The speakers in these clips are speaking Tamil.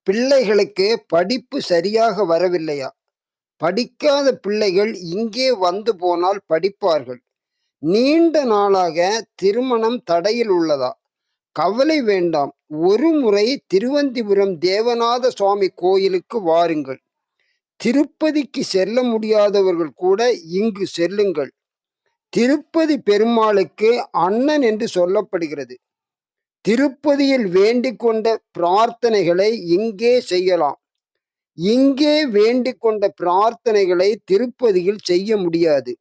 பிள்ளைகளுக்கு படிப்பு சரியாக வரவில்லையா? படிக்காத பிள்ளைகள் இங்கே வந்து போனால் படிப்பார்கள். நீண்ட நாளாக திருமணம் தடையில் உள்ளதா? கவலை வேண்டாம். ஒருமுறை திருவந்திபுரம் தேவநாத சுவாமி கோயிலுக்கு வாருங்கள். திருப்பதிக்கு செல்ல முடியாதவர்கள் கூட இங்கு செல்லுங்கள். திருப்பதி பெருமாளுக்கு அண்ணன் என்று சொல்லப்படுகிறது. திருப்பதியில் வேண்டிக் கொண்ட பிரார்த்தனைகளை இங்கே செய்யலாம். இங்கே வேண்டிக் கொண்ட பிரார்த்தனைகளை திருப்பதியில் செய்ய முடியாது.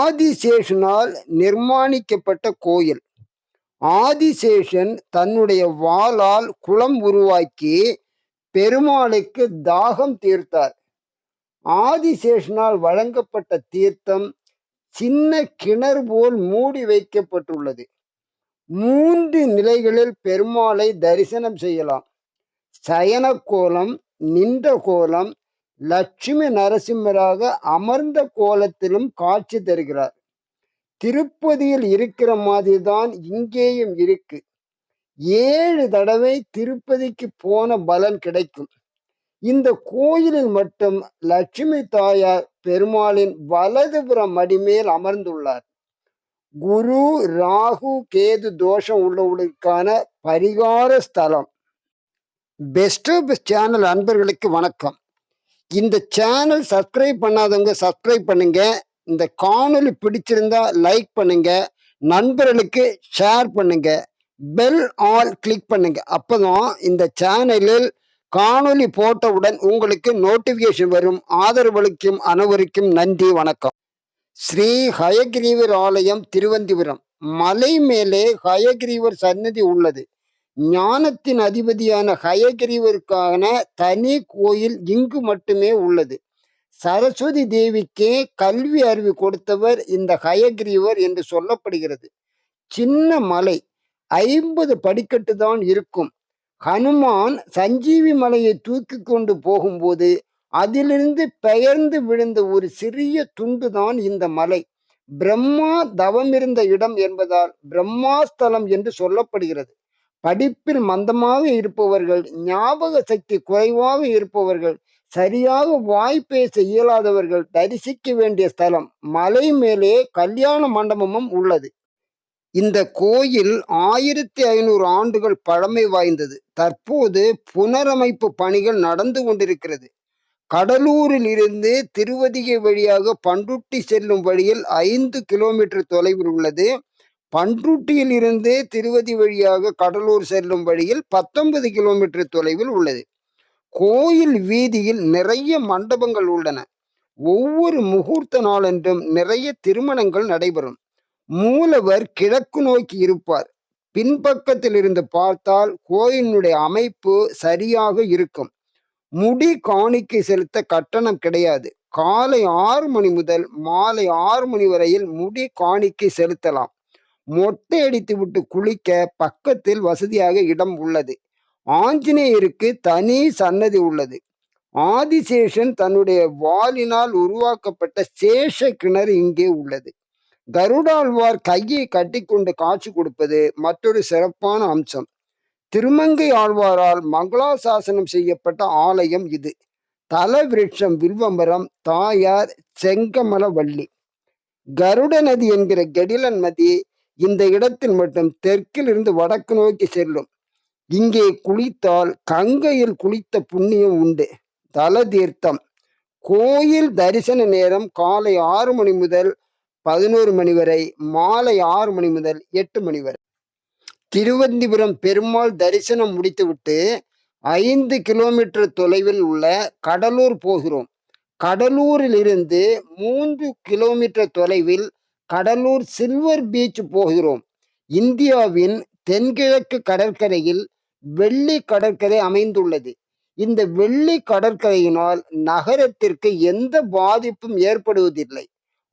ஆதிசேஷனால் நிர்மாணிக்கப்பட்ட கோயில். ஆதிசேஷன் தன்னுடைய வாளால் குளம் உருவாக்கி பெருமாளுக்கு தாகம் தீர்த்தார். ஆதிசேஷனால் வழங்கப்பட்ட தீர்த்தம் சின்ன கிணறு போல் மூடி வைக்கப்பட்டுள்ளது. 3 நிலைகளில் பெருமாளை தரிசனம் செய்யலாம். சயன கோலம், நின்ற கோலம், லட்சுமி நரசிம்மராக அமர்ந்த கோலத்திலும் காட்சி தருகிறார். திருப்பதியில் இருக்கிற மாதிரி தான் இங்கேயும் இருக்கு. 7 தடவை திருப்பதிக்கு போன பலன் கிடைக்கும். இந்த கோயிலில் மட்டும் லட்சுமி தாயார் பெருமாளின் வலதுபுற மடிமேல் அமர்ந்துள்ளார். குரு, ராகு, கேது தோஷம் உள்ளவர்களுக்கான பரிகார ஸ்தலம். பெஸ்ட் ஆஃப் சேனல் அன்பர்களுக்கு வணக்கம். இந்த சேனல் சப்ஸ்கிரைப் பண்ணாதவங்க சப்ஸ்கிரைப் பண்ணுங்க. இந்த காணொலி பிடிச்சிருந்தா லைக் பண்ணுங்க. நண்பர்களுக்கு ஷேர் பண்ணுங்க. பெல் ஆல் கிளிக் பண்ணுங்க. அப்போதான் இந்த சேனலில் காணொலி போட்டவுடன் உங்களுக்கு நோட்டிஃபிகேஷன் வரும். ஆதரவளிக்கும் அனைவருக்கும் நன்றி, வணக்கம். ஸ்ரீ ஹயகிரீவர் ஆலயம், திருவந்திபுரம். மலை மேலே ஹயகிரீவர் சன்னதி உள்ளது. ஞானத்தின் அதிபதியான ஹயகிரீவருக்கான தனி கோயில் இங்கு மட்டுமே உள்ளது. சரஸ்வதி தேவிக்கு கல்வி அறிவு கொடுத்தவர் இந்த ஹயகிரீவர் என்று சொல்லப்படுகிறது. சின்ன மலை, 50 படிக்கட்டு தான் இருக்கும். ஹனுமான் சஞ்சீவி மலையை தூக்கி கொண்டு போகும்போது அதிலிருந்து பெயர்ந்து விழுந்த ஒரு சிறிய துண்டு தான் இந்த மலை. பிரம்மா தவமிருந்த இடம் என்பதால் பிரம்மாஸ்தலம் என்று சொல்லப்படுகிறது. படிப்பில் மந்தமாக இருப்பவர்கள், ஞாபக சக்தி குறைவாக இருப்பவர்கள், சரியாக வாய் பேச இயலாதவர்கள் தரிசிக்க வேண்டிய ஸ்தலம். மலை மேலே கல்யாண மண்டபமும் உள்ளது. இந்த கோயில் 1500 ஆண்டுகள் பழமை வாய்ந்தது. தற்போது புனரமைப்பு பணிகள் நடந்து கொண்டிருக்கிறது. கடலூரில் இருந்து திருவதிகை வழியாக பண்ருட்டி செல்லும் வழியில் 5 கிலோமீட்டர் தொலைவில் உள்ளது. பண்ருட்டியில் இருந்து திருவதி வழியாக கடலூர் செல்லும் வழியில் 19 கிலோமீட்டர் தொலைவில் உள்ளது. கோயில் வீதியில் நிறைய மண்டபங்கள் உள்ளன. ஒவ்வொரு முகூர்த்த நாளன்றும் நிறைய திருமணங்கள் நடைபெறும். மூலவர் கிழக்கு நோக்கி இருப்பார். பின்பக்கத்தில் இருந்து பார்த்தால் கோயிலினுடைய அமைப்பு சரியாக இருக்கும். முடி காணிக்கை செலுத்த கட்டணம் கிடையாது. காலை 6 மணி முதல் மாலை 6 மணி வரையில் முடி காணிக்கை செலுத்தலாம். மொட்டை அடித்து விட்டு குளிக்க பக்கத்தில் வசதியாக இடம் உள்ளது. ஆஞ்சநேயருக்கு தனி சன்னதி உள்ளது. ஆதிசேஷன் தன்னுடைய வாளினால் உருவாக்கப்பட்ட சேஷ கிணறு இங்கே உள்ளது. கருடாழ்வார் கையை கட்டிக்கொண்டு காட்சி கொடுப்பது மற்றொரு சிறப்பான அம்சம். திருமங்கை ஆழ்வாரால் மங்களாசாசனம் செய்யப்பட்ட ஆலயம் இது. தல விருட்சம் வில்வமரம், தாயார் செங்கமலவள்ளி. கருட நதி என்கிற கெடிலன் நதி இந்த இடத்தில் மட்டும் தெற்கில் இருந்து வடக்கு நோக்கி செல்லும். இங்கே குளித்தால் கங்கையில் குளித்த புண்ணியம் உண்டு. தல தீர்த்தம். கோயில் தரிசன நேரம் காலை 6 மணி முதல் 11 மணி வரை, மாலை 6 மணி முதல் 8 மணி வரை. திருவந்திபுரம் பெருமாள் தரிசனம் முடித்துவிட்டு 5 கிலோமீட்டர் தொலைவில் உள்ள கடலூர் போகிறோம். கடலூரில் இருந்து 3 கிலோமீட்டர் தொலைவில் கடலூர் சில்வர் பீச் போகிறோம். இந்தியாவின் தென்கிழக்கு கடற்கரையில் வெள்ளி கடற்கரை அமைந்துள்ளது. இந்த வெள்ளி கடற்கரையினால் நகரத்திற்கு எந்த பாதிப்பும் ஏற்படுவதில்லை.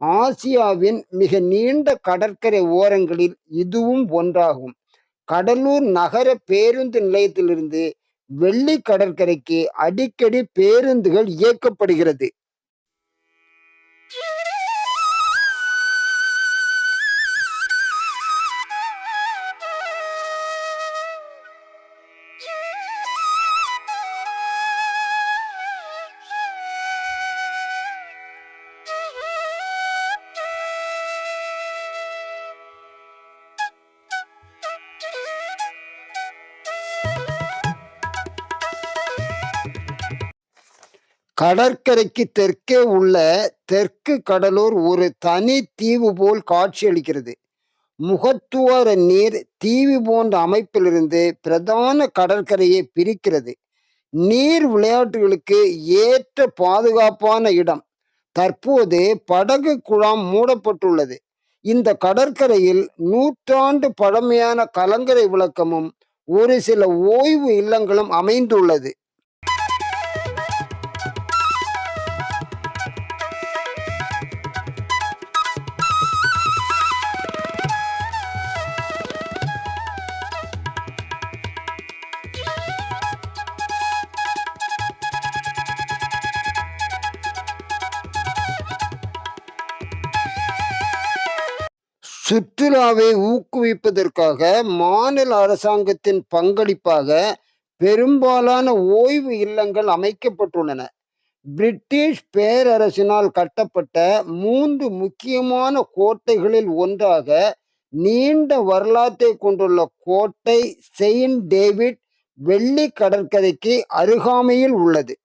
ஆசியாவின் மிக நீண்ட கடற்கரை ஓரங்களில் இதுவும் ஒன்றாகும். கடலூர் நகர பேருந்து நிலையத்திலிருந்து வெள்ளி கடற்கரைக்கு அடிக்கடி பேருந்துகள் இயக்கப்படுகிறது. கடற்கரைக்கு தெற்கே உள்ள தெற்கு கடலூர் ஒரு தனி தீவு போல் காட்சியளிக்கிறது. முகத்துவார நீர் தீவு போன்ற அமைப்பிலிருந்து பிரதான கடற்கரையை பிரிக்கிறது. நீர் விளையாட்டுகளுக்கு ஏற்ற பாதுகாப்பான இடம். தற்போது படகு குழாம் மூடப்பட்டுள்ளது. இந்த கடற்கரையில் நூற்றாண்டு பழமையான கலங்கரை விளக்கமும் ஒரு சில ஓய்வு இல்லங்களும் அமைந்துள்ளது. சுற்றுலாவை ஊக்குவிப்பதற்காக மாநில அரசாங்கத்தின் பங்களிப்பாக பெரும்பாலான ஓய்வு இல்லங்கள் அமைக்கப்பட்டுள்ளன. பிரிட்டிஷ் பேரரசினால் கட்டப்பட்ட 3 முக்கியமான கோட்டைகளில் ஒன்றாக நீண்ட வரலாற்றை கொண்டுள்ள கோட்டை செயின்ட் டேவிட் வெள்ளி கடற்கரைக்கு அருகாமையில் உள்ளது.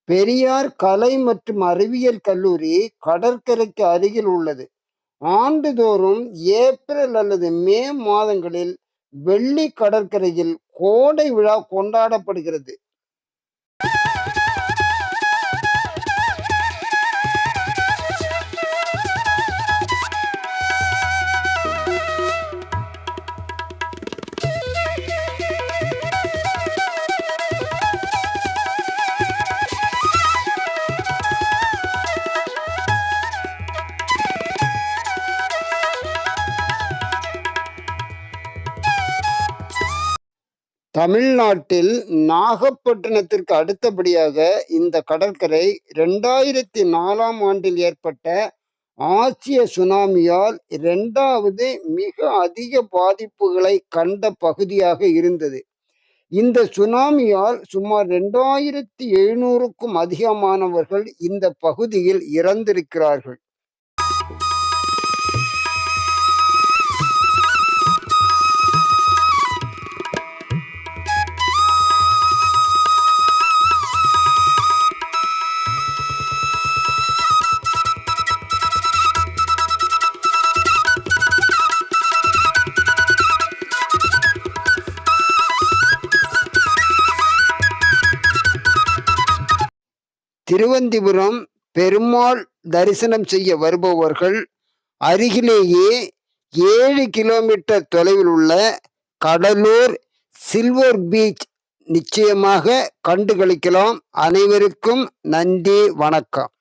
பெரியார் கலை மற்றும் அறிவியல் கல்லூரி கடற்கரைக்கு அருகில் உள்ளது. ஆண்டுதோறும் ஏப்ரல் அல்லது மே மாதங்களில் வெள்ளி கடற்கரையில் கோடை விழா கொண்டாடப்படுகிறது. தமிழ்நாட்டில் நாகப்பட்டினத்திற்கு அடுத்தபடியாக இந்த கடற்கரை 2004ஆம் ஆண்டில் ஏற்பட்ட ஆசிய சுனாமியால் 2வது மிக அதிக பாதிப்புகளை கண்ட பகுதியாக இருந்தது. இந்த சுனாமியால் சுமார் 2700க்கும் அதிகமானவர்கள் இந்த பகுதியில் இறந்திருக்கிறார்கள். திருவந்திபுரம் பெருமாள் தரிசனம் செய்ய வருபவர்கள் அருகிலேயே 7 கிலோமீட்டர் தொலைவில் உள்ள கடலூர் சில்வர் பீச் நிச்சயமாக கண்டுகளிக்கலாம். அனைவருக்கும் நன்றி, வணக்கம்.